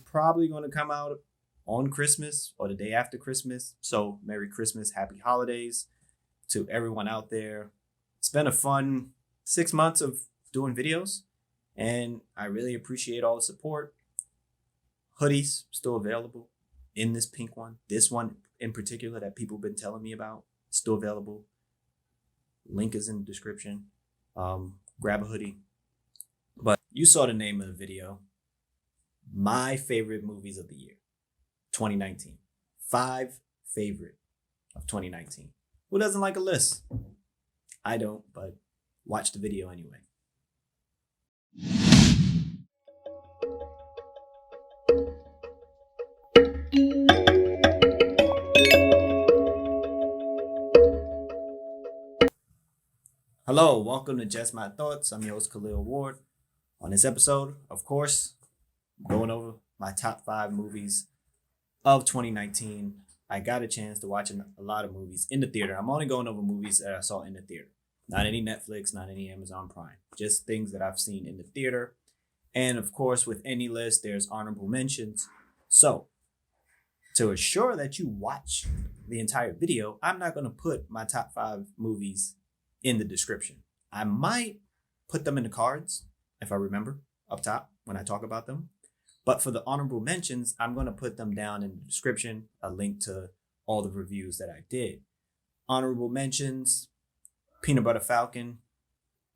Probably going to come out on Christmas or the day after Christmas. So, Merry Christmas, Happy Holidays to everyone out there. It's been a fun 6 months of doing videos, and I really appreciate all the support. Hoodies still available in this pink one. This one in particular that people have been telling me about, still available. Link is in the description. Grab a hoodie. But you saw the name of the video. My favorite movies of the year, 2019. 5 favorite of 2019. Who doesn't like a list? I don't, but watch the video anyway. Hello, welcome to Just My Thoughts. I'm your host, Khaleel Ward. On this episode, of course, I'm going over my top 5 movies of 2019. I got a chance to watch a lot of movies in the theater. I'm only going over movies that I saw in the theater. Not any Netflix, not any Amazon Prime. Just things that I've seen in the theater. And of course, with any list, there's honorable mentions. So, to assure that you watch the entire video, I'm not going to put my top 5 movies in the description. I might put them in the cards if I remember up top when I talk about them. But for the honorable mentions, I'm going to put them down in the description, a link to all the reviews that I did. Honorable mentions, Peanut Butter Falcon,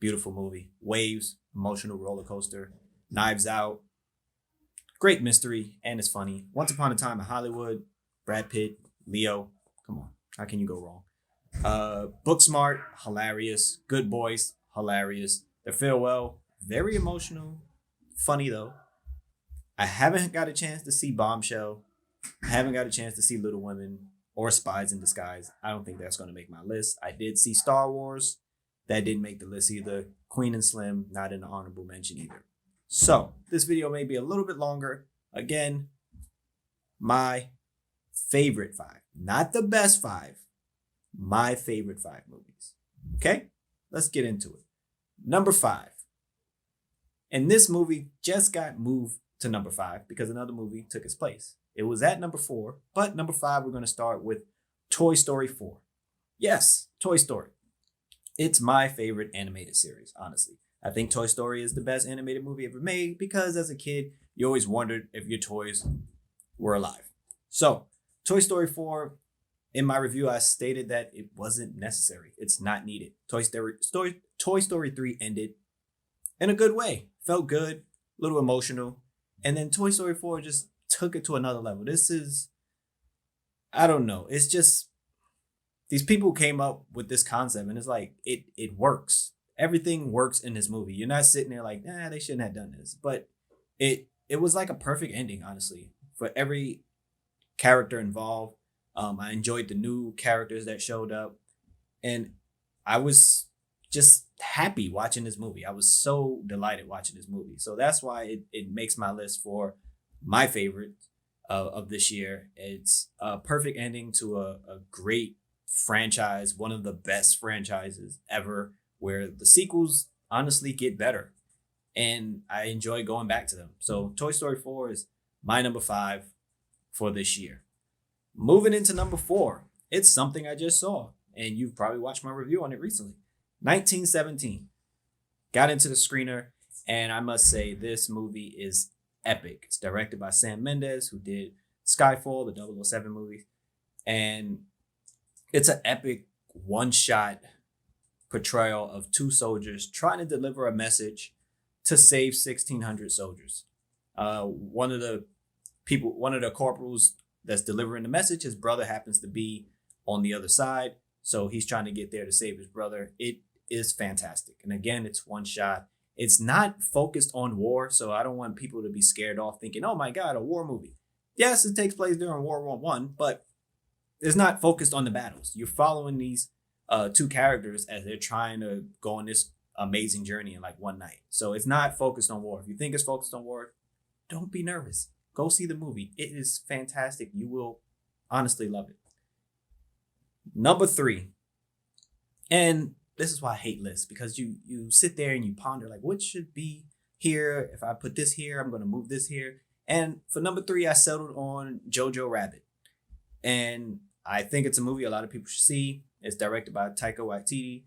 beautiful movie. Waves, emotional roller coaster. Knives Out, great mystery, and it's funny. Once Upon a Time in Hollywood, Brad Pitt, Leo, come on, how can you go wrong? Booksmart, hilarious. Good Boys, hilarious. The Farewell, very emotional, funny though. I haven't got a chance to see Bombshell. I haven't got a chance to see Little Women or Spies in Disguise. I don't think that's going to make my list. I did see Star Wars. That didn't make the list either. Queen and Slim, not in the honorable mention either. So, this video may be a little bit longer. Again, my favorite 5. Not the best 5. My favorite 5 movies. Okay? Let's get into it. Number 5. And this movie just got moved to number 5 because another movie took its place. It was at number 4, but number 5, we're going to start with Toy Story 4. Yes, Toy Story. It's my favorite animated series, honestly. I think Toy Story is the best animated movie ever made because as a kid, you always wondered if your toys were alive. So, Toy Story 4, in my review, I stated that it wasn't necessary. It's not needed. Toy Story 3 ended in a good way. Felt good, a little emotional. And then Toy Story 4 just took it to another level. This is, I don't know. It's just, these people came up with this concept and it's like, it works. Everything works in this movie. You're not sitting there like, they shouldn't have done this. But it was like a perfect ending, honestly, for every character involved. I enjoyed the new characters that showed up. And I was just happy watching this movie. I was so delighted watching this movie. So that's why it makes my list for my favorite of this year. It's a perfect ending to a great franchise, one of the best franchises ever, where the sequels honestly get better. And I enjoy going back to them. So Toy Story 4 is my number 5 for this year. Moving into number 4, it's something I just saw. And you've probably watched my review on it recently. 1917. Got into the screener, and I must say this movie is epic. It's directed by Sam Mendes, who did Skyfall, the 007 movie. And it's an epic one-shot portrayal of 2 soldiers trying to deliver a message to save 1,600 soldiers. One of the corporals that's delivering the message, his brother happens to be on the other side. So he's trying to get there to save his brother. It is fantastic. And again, it's one shot. It's not focused on war. So I don't want people to be scared off thinking, oh my God, a war movie. Yes, it takes place during World War I, but it's not focused on the battles. You're following these 2 characters as they're trying to go on this amazing journey in like one night. So it's not focused on war. If you think it's focused on war, don't be nervous. Go see the movie. It is fantastic. You will honestly love it. Number 3. And this is why I hate lists, because you sit there and you ponder like, what should be here? If I put this here, I'm going to move this here. And for number three, I settled on Jojo Rabbit. And I think it's a movie a lot of people should see. It's directed by Taika Waititi,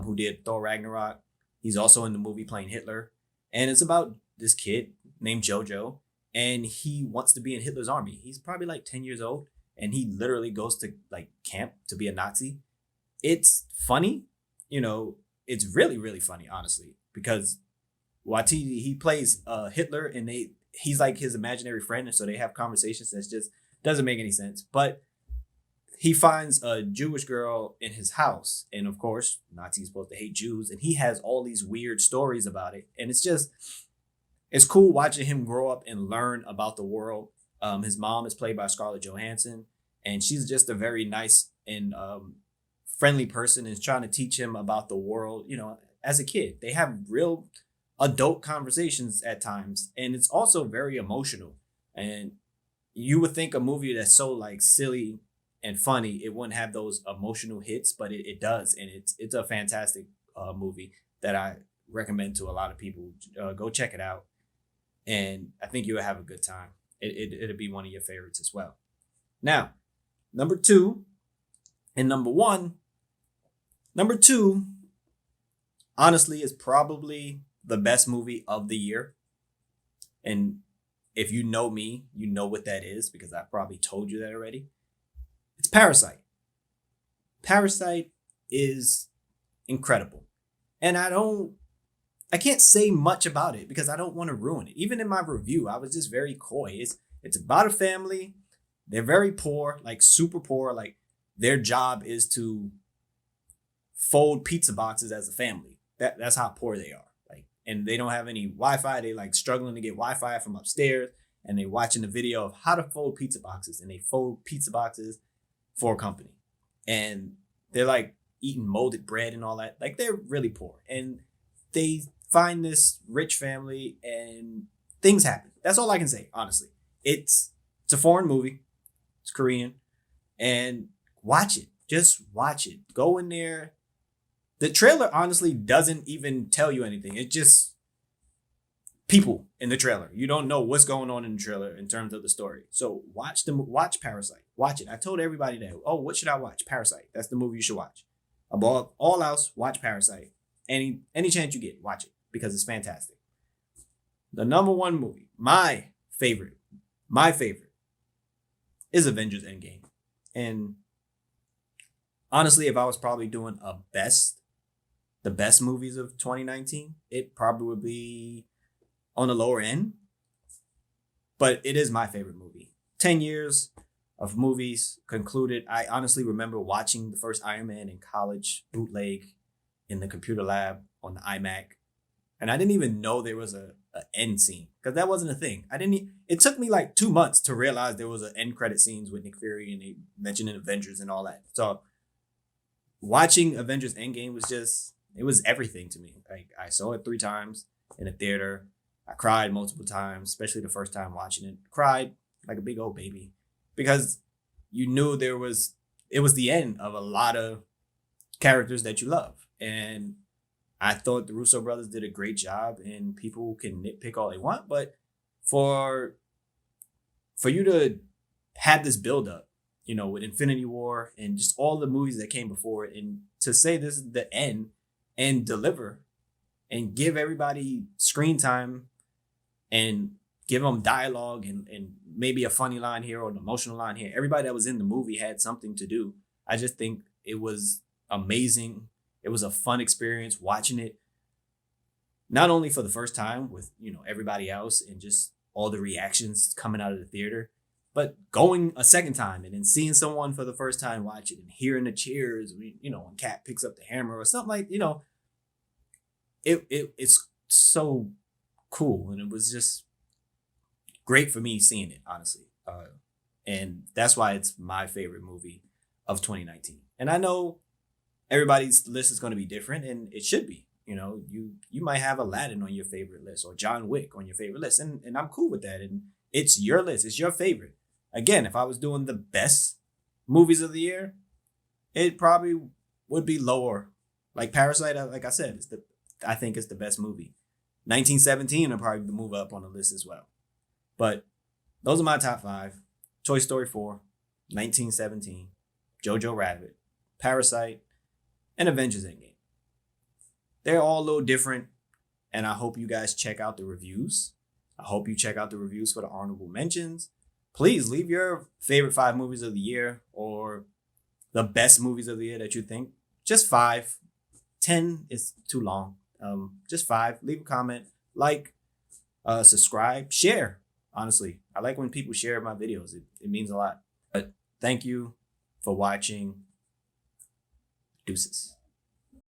who did Thor Ragnarok. He's also in the movie playing Hitler. And it's about this kid named Jojo, and he wants to be in Hitler's army. He's probably like 10 years old, and he literally goes to like camp to be a Nazi. It's funny, it's really, really funny, honestly, because Waititi, he plays Hitler, and he's like his imaginary friend, and so they have conversations that just doesn't make any sense. But he finds a Jewish girl in his house, and of course, Nazis supposed to hate Jews, and he has all these weird stories about it, and it's cool watching him grow up and learn about the world. His mom is played by Scarlett Johansson, and she's just a very nice and friendly person, and is trying to teach him about the world. As a kid, they have real adult conversations at times, and it's also very emotional. And you would think a movie that's so like silly and funny, it wouldn't have those emotional hits, but it does, and it's a fantastic movie that I recommend to a lot of people. Go check it out, and I think you'll have a good time. It'll be one of your favorites as well. Now, number two and number one. Number two, honestly, is probably the best movie of the year. And if you know me, you know what that is because I probably told you that already. It's Parasite. Parasite is incredible. And I can't say much about it because I don't want to ruin it. Even in my review, I was just very coy. It's about a family. They're very poor, like super poor. Like their job is to fold pizza boxes as a family. That's how poor they are. Like, and they don't have any Wi-Fi. They like struggling to get Wi-Fi from upstairs, and they're watching a video of how to fold pizza boxes, and they fold pizza boxes for a company. And they're like eating molded bread and all that. Like they're really poor. And they find this rich family and things happen. That's all I can say, honestly. It's a foreign movie. It's Korean. And watch it. Just watch it. Go in there. The trailer honestly doesn't even tell you anything. It's just people in the trailer. You don't know what's going on in the trailer in terms of the story. So watch Parasite. Watch it. I told everybody that. Oh, what should I watch? Parasite. That's the movie you should watch. Above all else, watch Parasite. Any chance you get, watch it because it's fantastic. The number one movie, my favorite, is Avengers Endgame. And honestly, if I was probably doing the best movies of 2019, it probably would be on the lower end. But it is my favorite movie. 10 years of movies concluded. I honestly remember watching the first Iron Man in college, bootleg, in the computer lab on the iMac. And I didn't even know there was a end scene because that wasn't a thing. It took me like 2 months to realize there was an end credit scenes with Nick Fury and they mentioned in Avengers and all that. So watching Avengers Endgame it was everything to me. Like I saw it 3 times in a theater. I cried multiple times, especially the first time watching it. Cried like a big old baby because you knew it was the end of a lot of characters that you love. And I thought the Russo brothers did a great job, and people can nitpick all they want, but for you to have this build up, with Infinity War and just all the movies that came before it, and to say this is the end and deliver and give everybody screen time and give them dialogue and maybe a funny line here or an emotional line here. Everybody that was in the movie had something to do. I just think it was amazing. It was a fun experience watching it, not only for the first time with, everybody else and just all the reactions coming out of the theater, but going a second time and then seeing someone for the first time watch it and hearing the cheers, when Cat picks up the hammer or something like, it's so cool. And it was just great for me seeing it, honestly. And that's why it's my favorite movie of 2019. And I know everybody's list is going to be different, and it should be. You might have Aladdin on your favorite list or John Wick on your favorite list, and I'm cool with that. And it's your list. It's your favorite. Again, if I was doing the best movies of the year, it probably would be lower. Like Parasite, like I said, I think it's the best movie. 1917 will probably move up on the list as well. But those are my top 5. Toy Story 4, 1917, Jojo Rabbit, Parasite, and Avengers Endgame. They're all a little different, and I hope you guys check out the reviews. I hope you check out the reviews for the honorable mentions. Please leave your favorite 5 movies of the year or the best movies of the year that you think. Just 5. 10 is too long. Just 5. Leave a comment, like, subscribe, share. Honestly, I like when people share my videos. It means a lot. But thank you for watching. Deuces.